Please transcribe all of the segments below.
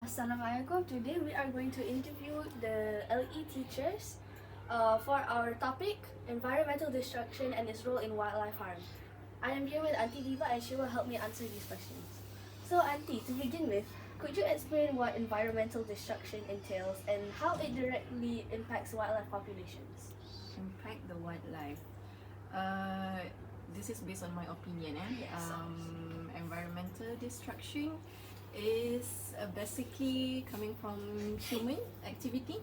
Assalamualaikum. Today we are going to interview the LE teachers for our topic environmental destruction and its role in wildlife harm. I am here with Auntie Diva and she will help me answer these questions. So Auntie, to begin with, could you explain what environmental destruction entails and how it directly impacts wildlife populations? Impact the wildlife. Uh, this is based on my opinion. Yes. Environmental destruction is basically coming from human activity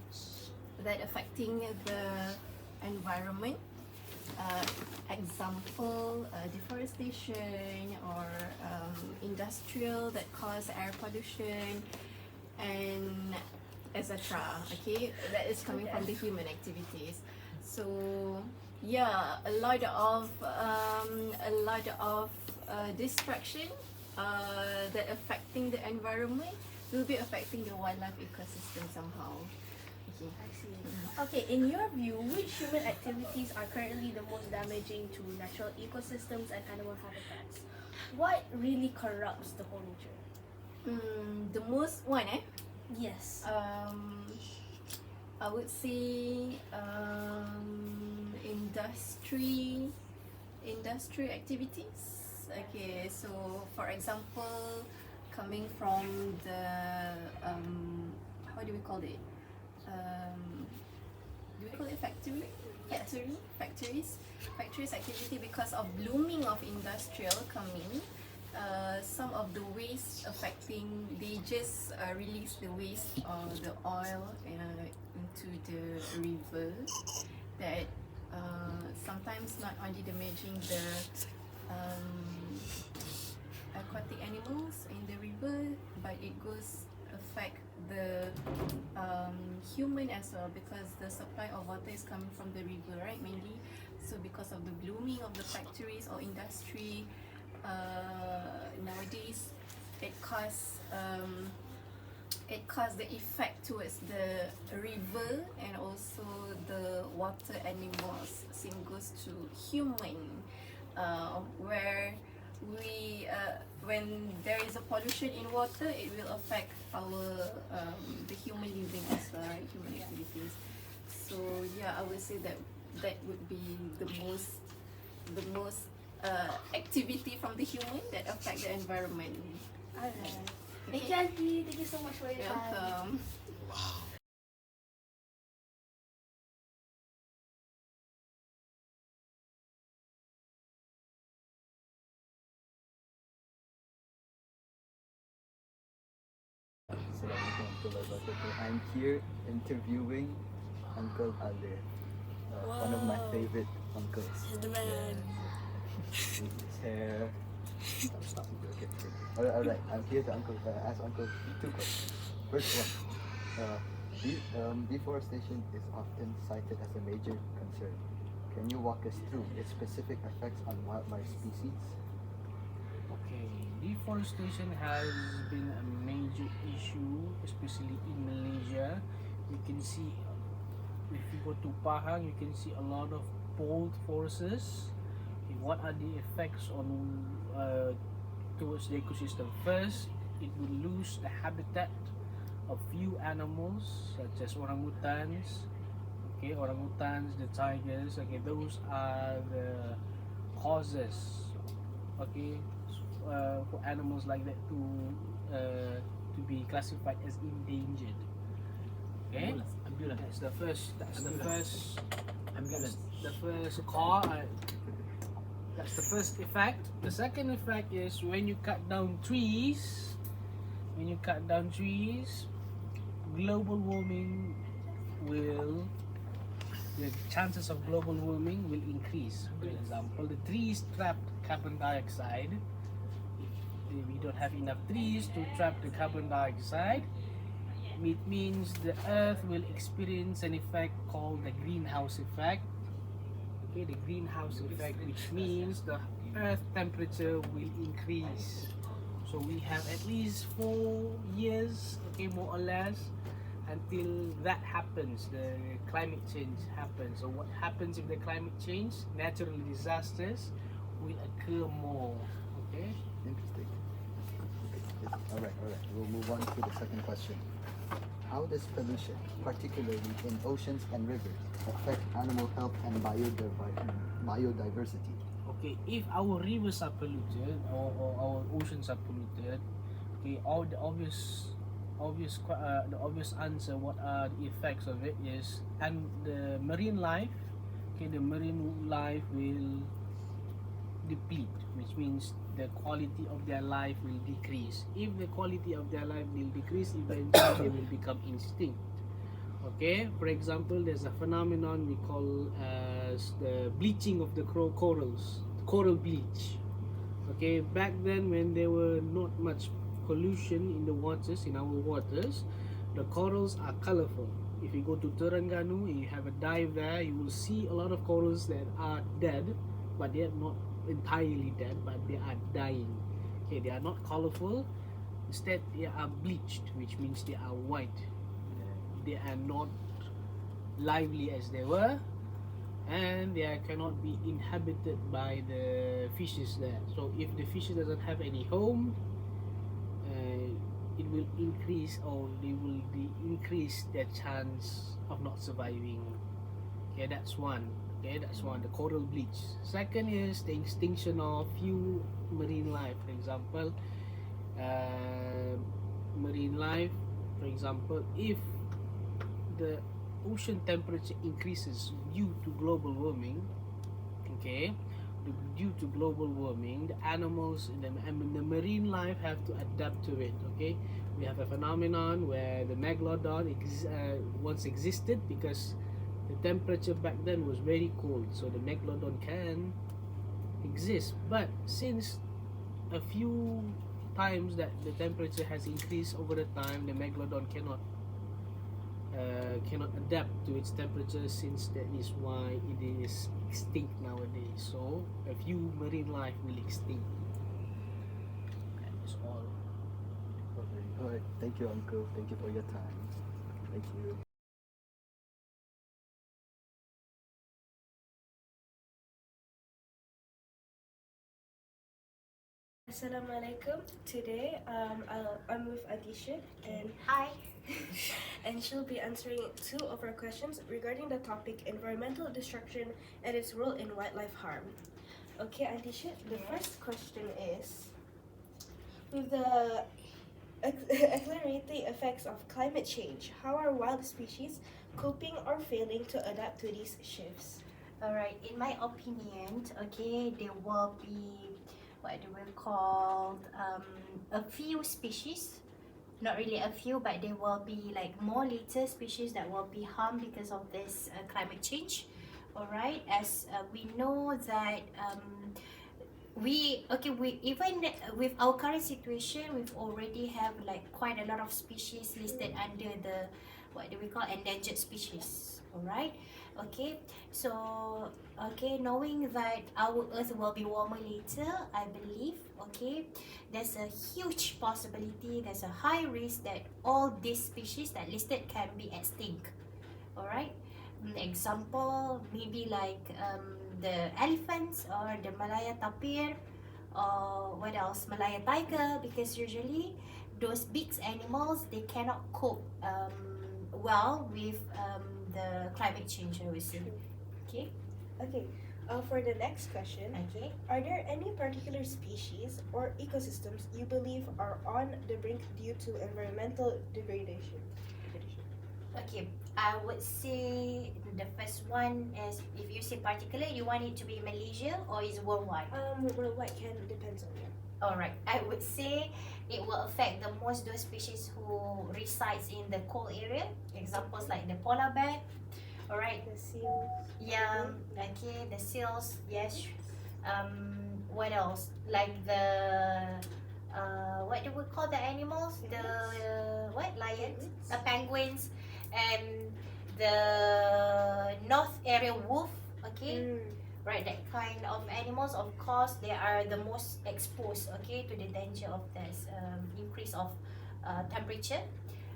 that affecting the environment. Example, deforestation or industrial that cause air pollution and etc. Okay, that is coming from the human activities. So yeah, a lot of destruction that affecting the environment will be affecting the wildlife ecosystem somehow. Okay. I see. Okay, in your view, which human activities are currently the most damaging to natural ecosystems and animal habitats? What really corrupts the whole nature? The most one Yes. I would say industry activities. Okay, so for example, coming from the how do we call it? Do we call it factory? Factories activity because of blooming of industrial coming. Some of the waste affecting, they just release the waste or the oil into the river that sometimes not only damaging the aquatic animals in the river, but it goes affect the human as well because the supply of water is coming from the river, right, mainly. So because of the blooming of the factories or industry, nowadays it causes the effect towards the river and also the water animals. Same goes to human, where we when there is a pollution in water, it will affect our the human living as well, right? Human activities. So yeah, I would say that that would be the most activity from the human that affect the environment. Alright. Thank you, Auntie. Thank you so much for your time. Welcome. Assalamualaikum warahmatullahi wabarakatuh. I'm here interviewing Uncle Ale, one of my favorite uncles. He's the man. With his hair. Okay. Alright. I'm here to ask Uncle two questions. First one, deforestation is often cited as a major concern. Can you walk us through its specific effects on wildlife species? Okay, deforestation has been a major issue, especially in Malaysia. You can see, if you go to Pahang, you can see a lot of bold forests. Okay, what are the effects on towards the ecosystem? First, it will lose the habitat of few animals such as orangutans. Okay, orangutans, the tigers. Okay, those are the causes. Okay, for animals like that to be classified as endangered. Okay, that's the first. That's the first. The first cause. That's the first effect. The second effect is when you cut down trees. When you cut down trees, global warming will. The chances of global warming will increase. For example, the trees trap carbon dioxide. If we don't have enough trees to trap the carbon dioxide, it means the earth will experience an effect called the greenhouse effect. Okay, the greenhouse effect, which means the earth temperature will increase. So we have at least 4 years, okay, more or less, until that happens, the climate change happens. So what happens if the climate change, natural disasters will occur more. Okay. Interesting. All right. We'll move on to the second question. How does pollution, particularly in oceans and rivers, affect animal health and biodiversity? Okay, if our rivers are polluted or our oceans are polluted, okay, all the the obvious answer what are the effects of it is, and the marine life, okay, the marine life will deplete, which means the quality of their life will decrease. If the quality of their life will decrease, eventually they will become extinct. Okay, for example, there's a phenomenon we call as the bleaching of the corals, coral bleach. Okay, back then when there were not much pollution in the waters, in our waters, the corals are colorful. If you go to Terengganu and you have a dive there, you will see a lot of corals that are dead, but they are not entirely dead, but they are dying. Okay, they are not colorful. Instead, they are bleached, which means they are white. They are not lively as they were, and they cannot be inhabited by the fishes there. So if the fishes doesn't have any home, it will increase, or they will increase their chance of not surviving. Okay, that's one. Okay, that's one, the coral bleach. Second is the extinction of few marine life. For example, marine life, for example, if the ocean temperature increases due to global warming, okay, due to global warming, the animals in the marine life have to adapt to it. Okay, we have a phenomenon where the megalodon once existed because the temperature back then was very cold, so the megalodon can exist. But since a few times that the temperature has increased over the time, the megalodon cannot adapt to its temperature, since that is why it is extinct nowadays. So a few marine life will extinct. That is all. All right. Thank you, Uncle. Thank you for your time. Thank you. Assalamualaikum. Today, I'm with Adisha, and Hi. and she'll be answering two of our questions regarding the topic environmental destruction and its role in wildlife harm. Okay, Adisha, the first question is, with the accelerating effects of climate change, how are wild species coping or failing to adapt to these shifts? Alright, in my opinion, okay, there will be what they will call a few species, not really a few, but there will be like more little species that will be harmed because of this climate change. Alright, as we know that we even with our current situation, we've already have like quite a lot of species listed under the what do we call endangered species. Alright, okay, so okay, knowing that our earth will be warmer later, I believe, okay, there's a huge possibility, there's a high risk that all these species that listed can be extinct. Alright, example maybe like the elephants or the Malaya tapir, or what else, Malaya tiger, because usually those big animals, they cannot cope well with the climate change, I would say. Okay. Okay, for the next question, Okay. are there any particular species or ecosystems you believe are on the brink due to environmental degradation? Okay, I would say the first one is, if you say particular, you want it to be Malaysia or is worldwide? Worldwide can depends on you. Alright, I would say it will affect the most those species who resides in the cold area. Examples like the polar bear. Alright, The seals. yeah, okay, the seals, yes. What else? Like the what do we call the animals? The what? Lions, the penguins, and the north area wolf. Okay, right, that kind of animals, of course, they are the most exposed, okay, to the danger of this increase of temperature.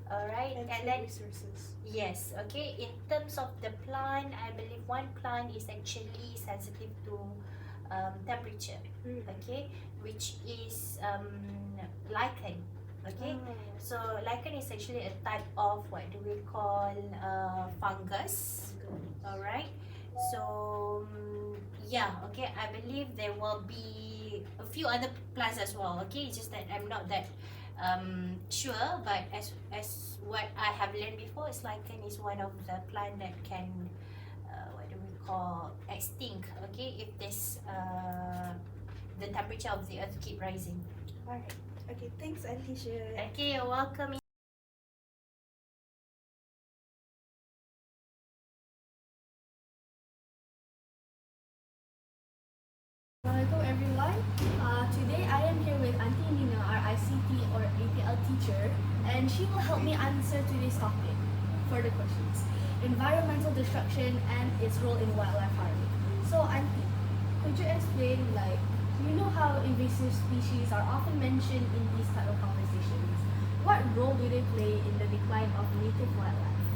Alright, And and food then resources. yes, okay, in terms of the plant, I believe one plant is actually sensitive to temperature, okay, which is lichen. Okay, so lichen is actually a type of what do we call fungus. All right. So yeah, okay. I believe there will be a few other plants as well. Okay, it's just that I'm not that sure, but as what I have learned before, is lichen is one of the plant that can what do we call extinct. Okay, if this the temperature of the earth keep rising. Alright. Okay, thanks, Auntie Shir. Okay, you're welcome. Assalamualaikum everyone. Today I am here with Auntie Nina, our ICT or APL teacher, and she will help me answer today's topic for the questions. Environmental destruction and its role in wildlife farming. So Auntie, could you explain you know how invasive species are often mentioned in these type of conversations? What role do they play in the decline of native wildlife?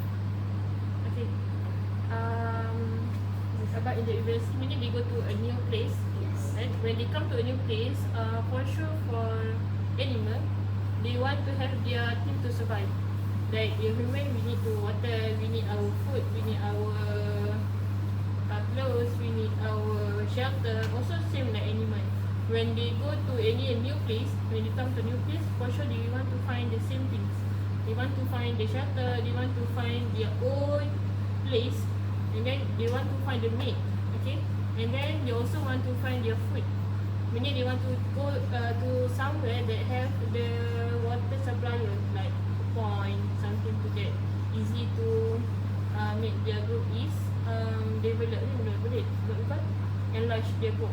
Okay. About in the university, meaning they go to a new place. Yes. Right? When they come to a new place, for sure for animal, they want to have their thing to survive. Like the human, we need to water, we need our food, we need our clothes, we need our shelter. Also same like animal. When they go to any new place, when they come to new place, for sure they want to find the same things. They want to find the shelter, they want to find their own place, and then they want to find the mate, okay? And then they also want to find their food. Meaning they want to go to somewhere that have the water supplier, like pond, something to that easy to make their group is enlarge their group.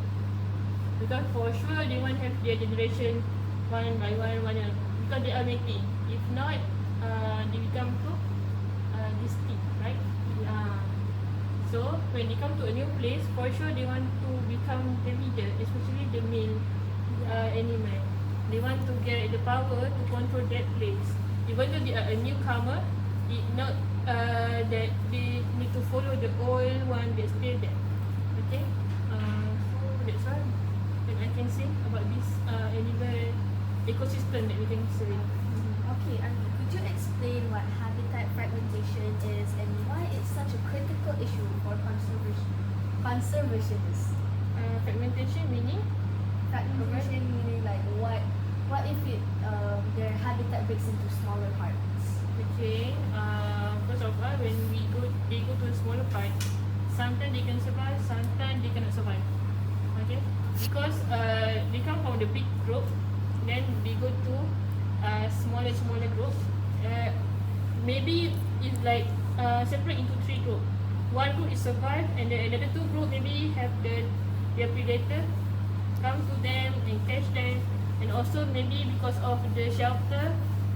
Because for sure they want to have their generation one by one because they are mating. If not, they become too distinct, right? So when they come to a new place, for sure they want to become the leader, especially the male animal. They want to get the power to control that place. Even though they are a newcomer, it not that they need to follow the old one that stay there. Okay, so that's all that I can say about this animal ecosystem that we can say. Okay, Auntie, could you explain what habitat fragmentation is and why it's such a critical issue for conservationists? Fragmentation meaning Fragmentation meaning what if their habitat breaks into smaller parts? okay. First of all, when they go to a smaller part, sometimes they can survive, sometimes they cannot survive. Okay, because they come from the big group, then they go to smaller group. Maybe it's like separate into three group. One group is survive, and the another two group maybe have their predator come to them and catch them, and also maybe because of the shelter,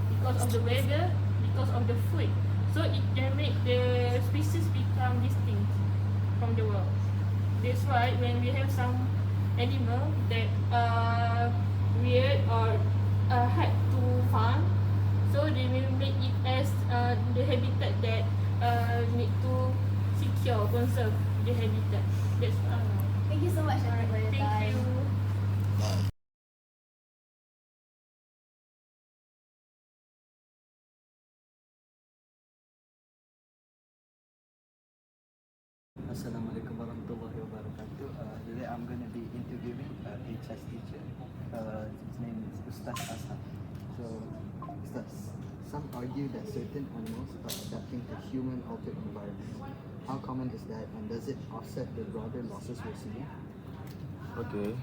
because of the weather, because of the food. So it can make the species become distinct from the world. That's why when we have some animal that are weird or hard to farm, so they will make it as the habitat that need to secure, conserve the habitat. That's Thank you so much, Auntie, for your thank time. you. Assalamualaikum warahmatullahi wabarakatuh. Today I'm going to be interviewing a HS teacher. His name is Ustaz Asad. So, Ustaz, some argue that certain animals are adapting to human-altered environments. How common is that, and does it offset the broader losses we're seeing? Okay,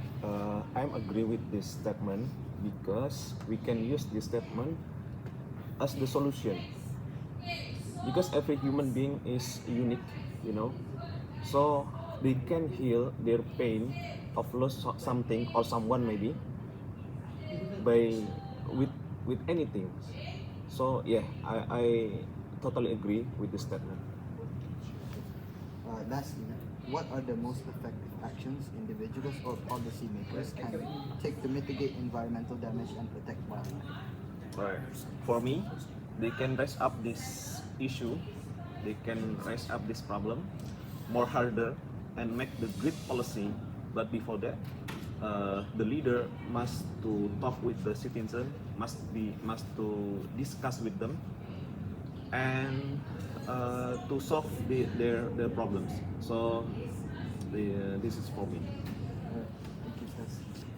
I'm agree with this statement because we can use this statement as the solution. Because every human being is unique, you know, so they can heal their pain of loss something or someone maybe by with anything. So yeah, I totally agree with this statement. Lastly, what are the most effective actions individuals or policymakers can take to mitigate environmental damage and protect wildlife? Right. For me, they can raise up this issue, they can raise up this problem more harder and make the great policy But before that, the leader must to talk with the citizen, must to discuss with them, and to solve their problems. So this is for me. Thank you, Ustaz.